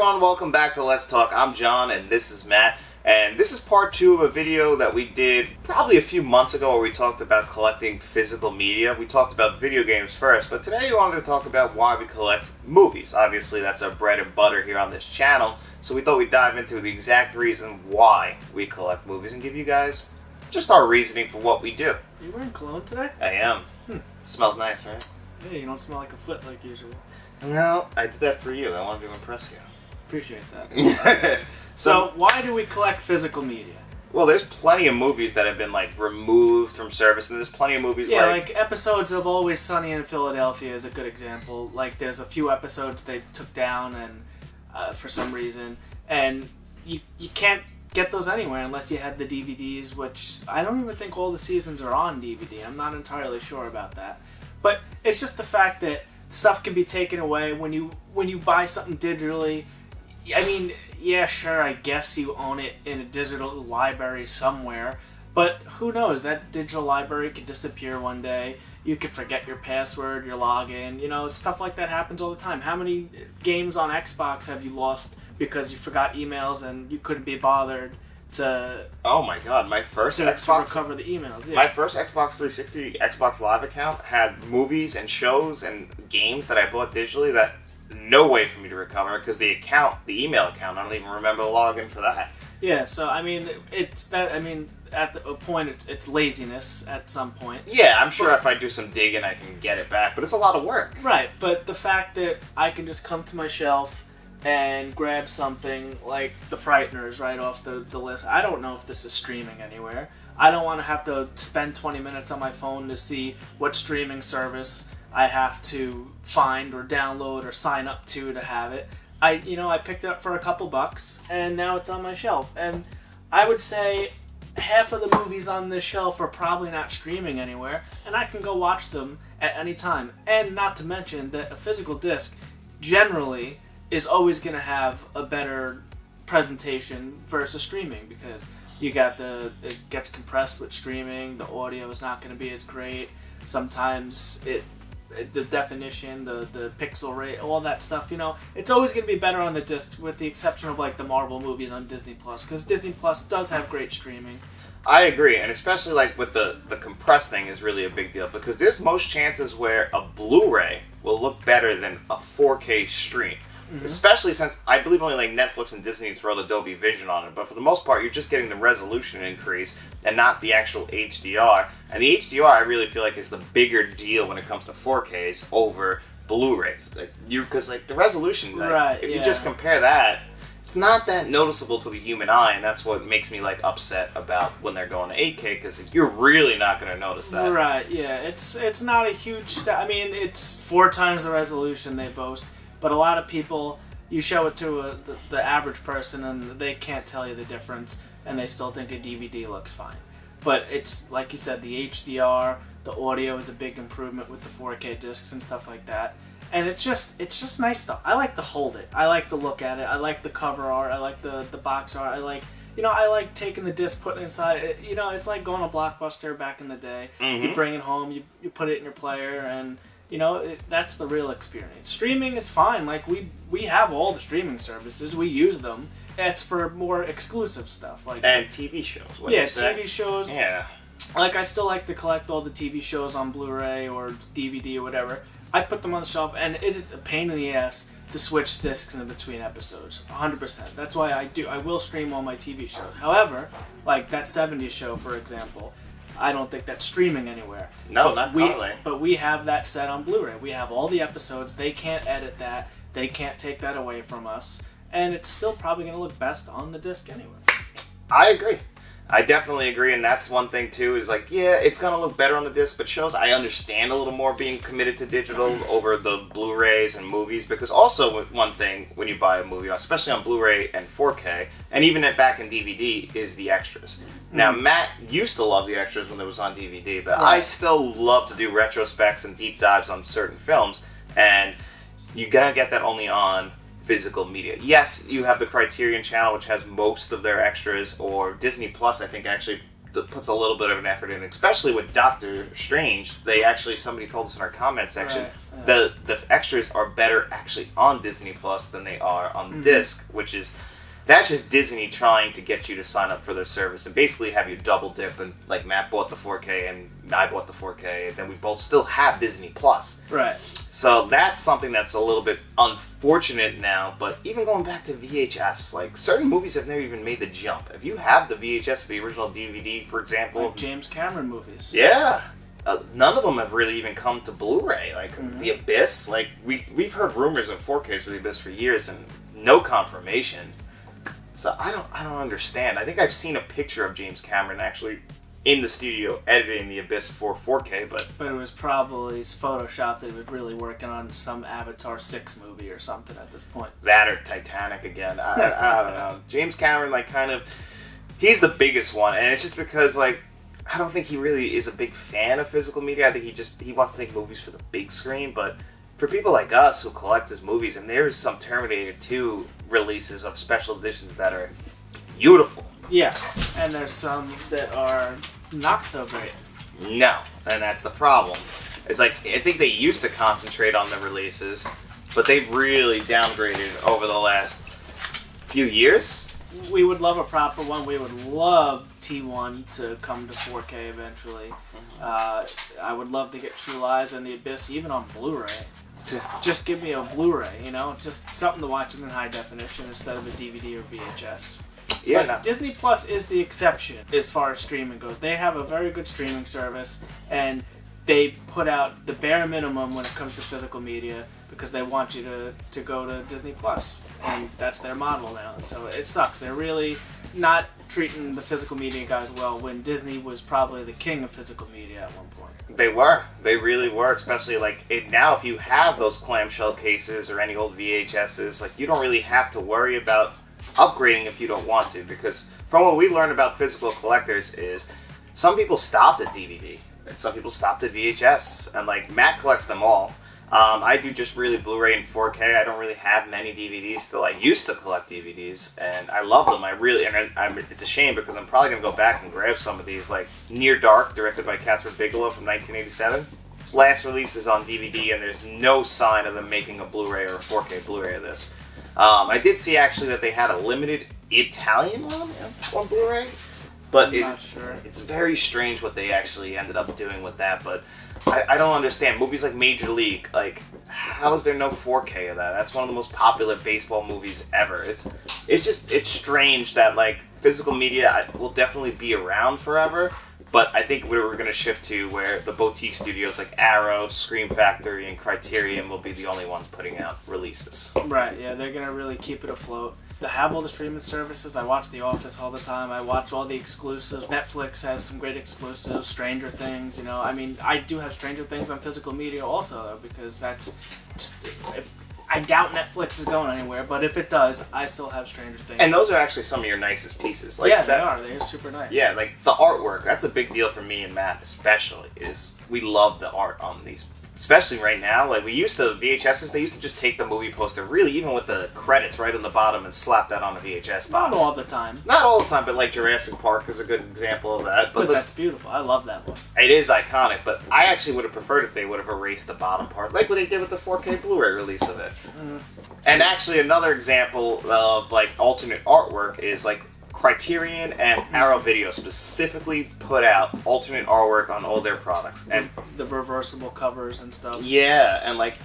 everyone, welcome back to Let's Talk. I'm John and this is Matt. And this is part 2 of a video that we did probably a few months ago where we talked about collecting physical media. We talked about video games first, but today we wanted to talk about why we collect movies. Obviously that's our bread and butter here on this channel, so we thought we'd dive into the exact reason why we collect movies and give you guys just our reasoning for what we do. Are you wearing cologne today? I am. It smells nice, right? Yeah, you don't smell like a foot like usual. No, I did that for you. I wanted to impress you. Appreciate that. So, why do we collect physical media? Well, there's plenty of movies that have been, removed from service, and there's plenty of movies like episodes of Always Sunny in Philadelphia is a good example. Like, there's a few episodes they took down and for some reason, and you can't get those anywhere unless you had the DVDs, which I don't even think all the seasons are on DVD. I'm not entirely sure about that. But it's just the fact that stuff can be taken away when you buy something digitally. I mean, yeah, sure, I guess you own it in a digital library somewhere, but who knows? That digital library could disappear one day. You could forget your password, your login, stuff like that happens all the time. How many games on Xbox have you lost because you forgot emails and you couldn't be bothered to... Oh my god, my first Xbox... To recover the emails, yeah. My first Xbox 360 Xbox Live account had movies and shows and games that I bought digitally that no way for me to recover because the email account, I don't even remember the login for that. Yeah, so at the point it's laziness at some point. Yeah, I'm sure if I do some digging I can get it back, but it's a lot of work. Right, but the fact that I can just come to my shelf and grab something like The Frighteners right off the list. I don't know if this is streaming anywhere. I don't want to have to spend 20 minutes on my phone to see what streaming service I have to find or download or sign up to have it. I picked it up for a couple bucks and now it's on my shelf. And I would say half of the movies on this shelf are probably not streaming anywhere, and I can go watch them at any time. And not to mention that a physical disc generally is always going to have a better presentation versus streaming because it gets compressed with streaming, the audio is not going to be as great. Sometimes the definition, the pixel rate, all that stuff, it's always going to be better on the disc, with the exception of the Marvel movies on Disney Plus, because Disney Plus does have great streaming. I agree, and especially with the compressed thing is really a big deal because there's most chances where a Blu-ray will look better than a 4K stream. Mm-hmm. Especially since I believe only Netflix and Disney throw the Dolby Vision on it, but for the most part you're just getting the resolution increase and not the actual HDR. And the HDR I really feel is the bigger deal when it comes to 4Ks over Blu-rays. Because the resolution, if you just compare that, it's not that noticeable to the human eye, and that's what makes me upset about when they're going to 8K, because you're really not going to notice that. Right, yeah, it's not a huge it's 4 times the resolution they boast. But a lot of people, you show it to the average person and they can't tell you the difference, and they still think a DVD looks fine. But it's, like you said, the HDR, the audio is a big improvement with the 4K discs and stuff like that. And it's just nice stuff. I like to hold it. I like to look at it. I like the cover art. I like the box art. I like taking the disc, putting it inside. It's like going to Blockbuster back in the day. Mm-hmm. You bring it home, you put it in your player, and... that's the real experience. Streaming is fine. We have all the streaming services. We use them. It's for more exclusive stuff. And TV shows. TV shows. Yeah. I still like to collect all the TV shows on Blu-ray or DVD or whatever. I put them on the shelf, and it is a pain in the ass to switch discs in between episodes. 100%. That's why I will stream all my TV shows. However, that 70s show, for example, I don't think that's streaming anywhere. No, not currently. But we have that set on Blu-ray. We have all the episodes. They can't edit that. They can't take that away from us. And it's still probably going to look best on the disc anyway. I agree. I definitely agree, and that's one thing too, is it's going to look better on the disc, but shows I understand a little more being committed to digital over the Blu-rays and movies, because also one thing when you buy a movie, especially on Blu-ray and 4K, and even back in DVD, is the extras. Now, Matt used to love the extras when it was on DVD, but I still love to do retrospects and deep dives on certain films, and you're going to get that only on physical media. Yes, you have the Criterion channel, which has most of their extras, or Disney Plus, I think, actually puts a little bit of an effort in, especially with Doctor Strange. Somebody told us in our comment section, right. the extras are better actually on Disney Plus than they are on disc, which is, that's just Disney trying to get you to sign up for their service and basically have you double dip. And like Matt bought the 4K and I bought the 4K, and then we both still have Disney Plus. Right. So that's something that's a little bit unfortunate now. But even going back to VHS, like certain movies have never even made the jump. If you have the VHS, the original DVD, for example, like James Cameron movies. Yeah. None of them have really even come to Blu-ray. Like The Abyss, like we've heard rumors of 4Ks for The Abyss for years and no confirmation. So I don't understand. I think I've seen a picture of James Cameron actually in the studio editing The Abyss for 4K, but it was probably photoshopped. That he was really working on some Avatar 6 movie or something at this point. That or Titanic again. I don't know. James Cameron, like, he's the biggest one, and it's just because, like, I don't think he really is a big fan of physical media. I think he wants to make movies for the big screen, but for people like us who collect his movies, and there's some Terminator 2 releases of special editions that are beautiful. Yeah, and there's some that are not so great. No, and that's the problem. It's like, I think they used to concentrate on the releases, but they've really downgraded over the last few years. We would love a proper one. We would love T1 to come to 4K eventually. I would love to get True Lies and The Abyss even on Blu-ray. Just give me a Blu-ray, just something to watch in high definition instead of a DVD or VHS. Yeah, but Disney Plus is the exception as far as streaming goes. They have a very good streaming service, and they put out the bare minimum when it comes to physical media because they want you to go to Disney Plus, and that's their model now. So it sucks. They're really not treating the physical media guys well when Disney was probably the king of physical media at one point. They were. They really were, especially now if you have those clamshell cases or any old VHSs, like you don't really have to worry about upgrading if you don't want to, because from what we learned about physical collectors is some people stopped at DVD and some people stopped at VHS, and like Matt collects them all. I do just really Blu-ray and 4K. I don't really have many DVDs still. I used to collect DVDs, and I love them. It's a shame because I'm probably going to go back and grab some of these, like Near Dark, directed by Catherine Bigelow from 1987. Its last release is on DVD, and there's no sign of them making a Blu-ray or a 4K Blu-ray of this. I did see actually that they had a limited Italian one on Blu-ray, but it's very strange what they actually ended up doing with that, but I don't understand. Movies like Major League, like, how is there no 4K of that? That's one of the most popular baseball movies ever. It's strange that, like, physical media will definitely be around forever, but I think we're going to shift to where the boutique studios like Arrow, Scream Factory, and Criterion will be the only ones putting out releases. Right, yeah, they're going to really keep it afloat. To have all the streaming services, I watch The Office all the time. I watch all the exclusives. Netflix has some great exclusives. Stranger Things, I do have Stranger Things on physical media also, though, because that's just, I doubt Netflix is going anywhere, but if it does, I still have Stranger Things. And those are actually some of your nicest pieces. Like, yeah, they are. They're super nice. Yeah, like the artwork. That's a big deal for me and Matt, especially. Is we love the art on these. Especially right now, like we used to, VHSs, they used to just take the movie poster, really, even with the credits right on the bottom, and slap that on a VHS box. Not all the time. Not all the time, but like Jurassic Park is a good example of that. But that's beautiful. I love that one. It is iconic, but I actually would have preferred if they would have erased the bottom part, like what they did with the 4K Blu-ray release of it. And actually, another example of like alternate artwork is like Criterion and Arrow Video specifically put out alternate artwork on all their products, and the reversible covers and stuff. Yeah, and like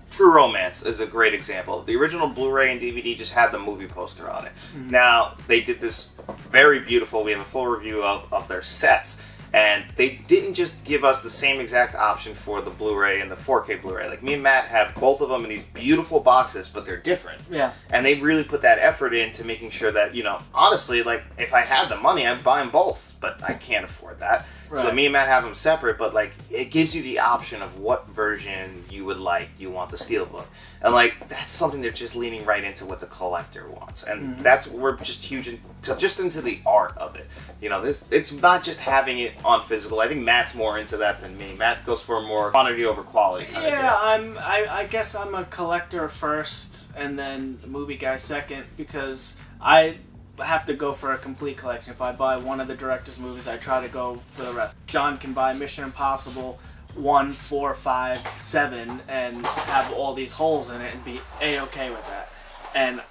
True Romance is a great example. The original Blu-ray and DVD just had the movie poster on it. Now they did this very beautiful. We have a full review of their sets. And they didn't just give us the same exact option for the Blu-ray and the 4K Blu-ray. Like, me and Matt have both of them in these beautiful boxes, but they're different. Yeah. And they really put that effort into making sure that, honestly, like, if I had the money, I'd buy them both. But I can't afford that. Right. So me and Matt have them separate, but, like, it gives you the option of what version you would like. You want the Steelbook. And, like, that's something they're just leaning right into what the collector wants. And we're just huge into the art of it. It's not just having it on physical. I think Matt's more into that than me. Matt goes for more quantity over quality kind of deal. I guess I'm a collector first and then the movie guy second, because I have to go for a complete collection. If I buy one of the director's movies, I try to go for the rest. John can buy Mission Impossible 1, 4, 5, 7 and have all these holes in it and be A-okay with that. And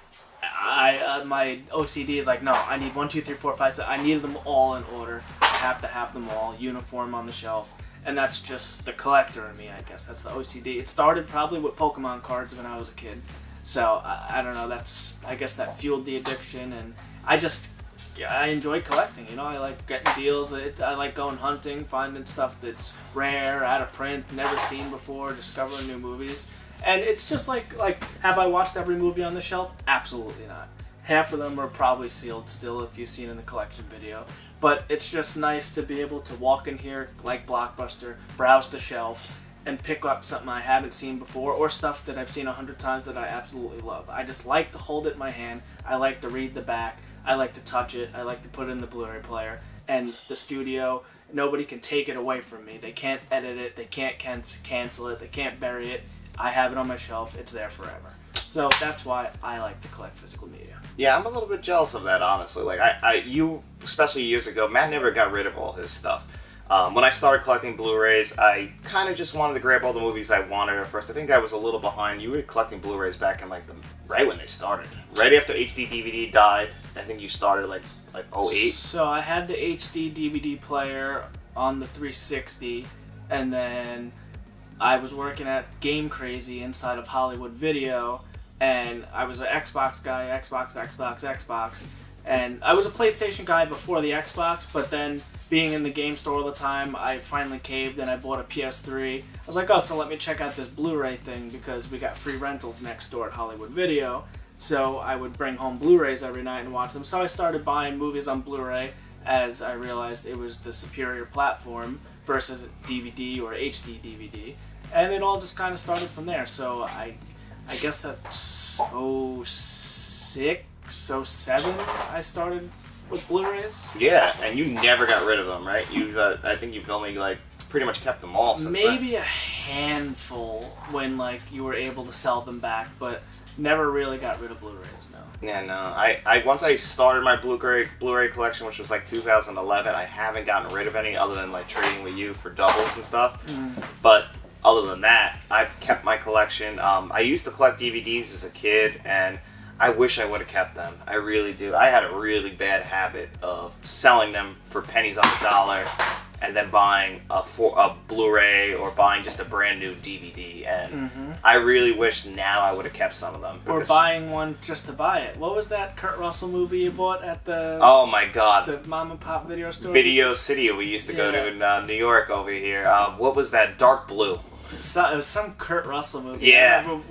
my OCD is like, no, I need 1, 2, 3, 4, 5, 6. I need them all in order. I have to have them all uniform on the shelf. And that's just the collector in me, I guess. That's the OCD. It started probably with Pokemon cards when I was a kid. So, I don't know, I guess that fueled the addiction, and I enjoy collecting, you know, I like getting deals, I like going hunting, finding stuff that's rare, out of print, never seen before, discovering new movies, and it's just like, have I watched every movie on the shelf? Absolutely not. Half of them are probably sealed still if you've seen in the collection video, but it's just nice to be able to walk in here, like Blockbuster, browse the shelf, and pick up something I haven't seen before, or stuff that I've seen 100 times that I absolutely love. I just like to hold it in my hand, I like to read the back, I like to touch it, I like to put it in the Blu-ray player, and the studio, nobody can take it away from me. They can't edit it, they can't cancel it, they can't bury it. I have it on my shelf, it's there forever. So that's why I like to collect physical media. Yeah, I'm a little bit jealous of that, honestly. Like, you, especially years ago, Matt never got rid of all his stuff. When I started collecting Blu-rays, I kind of just wanted to grab all the movies I wanted at first. I think I was a little behind. You were collecting Blu-rays back in right when they started. Right after HD DVD died, I think you started like 08. So I had the HD DVD player on the 360, and then I was working at Game Crazy inside of Hollywood Video, and I was an Xbox guy, Xbox. And I was a PlayStation guy before the Xbox, but then being in the game store all the time, I finally caved and I bought a PS3. I was like, oh, so let me check out this Blu-ray thing because we got free rentals next door at Hollywood Video. So I would bring home Blu-rays every night and watch them. So I started buying movies on Blu-ray as I realized it was the superior platform versus DVD or HD DVD. And it all just kind of started from there. So I guess that's 06, 07 I started with Blu-rays. Yeah, and you never got rid of them, right? I think you've only pretty much kept them all since Maybe then. a handful when you were able to sell them back, but never really got rid of Blu-rays. No. Yeah, no. I once I started my Blu-ray collection, which was 2011. I haven't gotten rid of any other than trading with you for doubles and stuff. But other than that, I've kept my collection. I used to collect DVDs as a kid, and I wish I would have kept them. I really do. I had a really bad habit of selling them for pennies on the dollar and then buying a Blu-ray or buying just a brand new DVD. And I really wish now I would have kept some of them. Or buying one just to buy it. What was that Kurt Russell movie you bought at the... Oh my god. The mom and pop video store? Video City we used to go to in New York over here. What was that? Dark Blue. It was some Kurt Russell movie. Yeah.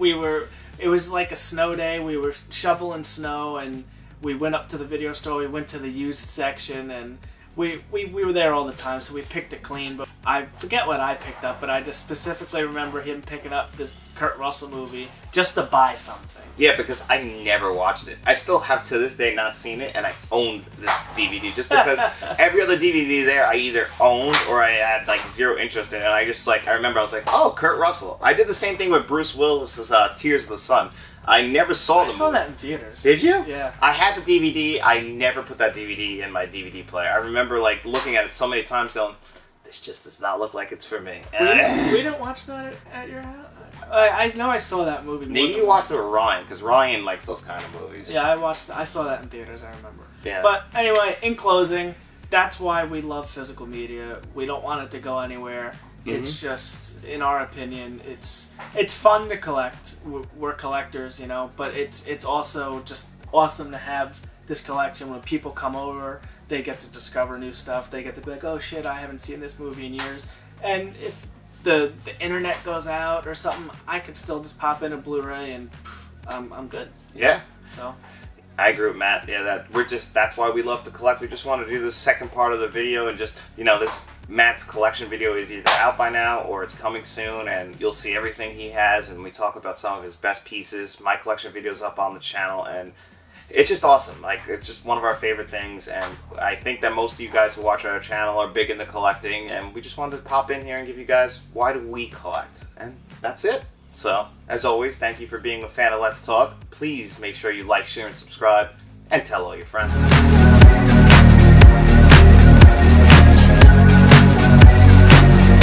It was like a snow day. We were shoveling snow, and we went up to the video store. We went to the used section, and we were there all the time, so we picked it clean. But I forget what I picked up, but I just specifically remember him picking up this Kurt Russell movie just to buy something. Yeah, because I never watched it. I still have to this day not seen it, and I owned this DVD just because every other DVD there I either owned or I had zero interest in it. And I just I remember I was like, oh, Kurt Russell. I did the same thing with Bruce Willis's Tears of the Sun. I never saw the movie. I saw that in theaters. Did you? Yeah. I had the DVD. I never put that DVD in my DVD player. I remember looking at it so many times going, this just does not look like it's for me. We didn't watch that at your house? I know I saw that movie. Maybe you watched it with Ryan, because Ryan likes those kind of movies. Yeah, I saw that in theaters, I remember. Yeah. But anyway, in closing, that's why we love physical media. We don't want it to go anywhere. It's just, in our opinion, it's fun to collect. We're collectors, but it's also just awesome to have this collection. When people come over, they get to discover new stuff. They get to be like, oh shit, I haven't seen this movie in years. And if the internet goes out or something, I could still just pop in a Blu-ray and I'm good. Yeah. So I agree with Matt. Yeah, that's why we love to collect. We just want to do this second part of the video and just, this Matt's collection video is either out by now or it's coming soon, and you'll see everything he has, and we talk about some of his best pieces. My collection video is up on the channel, and it's just awesome. It's just one of our favorite things, and I think that most of you guys who watch our channel are big into collecting, and we just wanted to pop in here and give you guys why do we collect, and that's it. So, as always, thank you for being a fan of Let's Talk. Please make sure you like, share, and subscribe, and tell all your friends.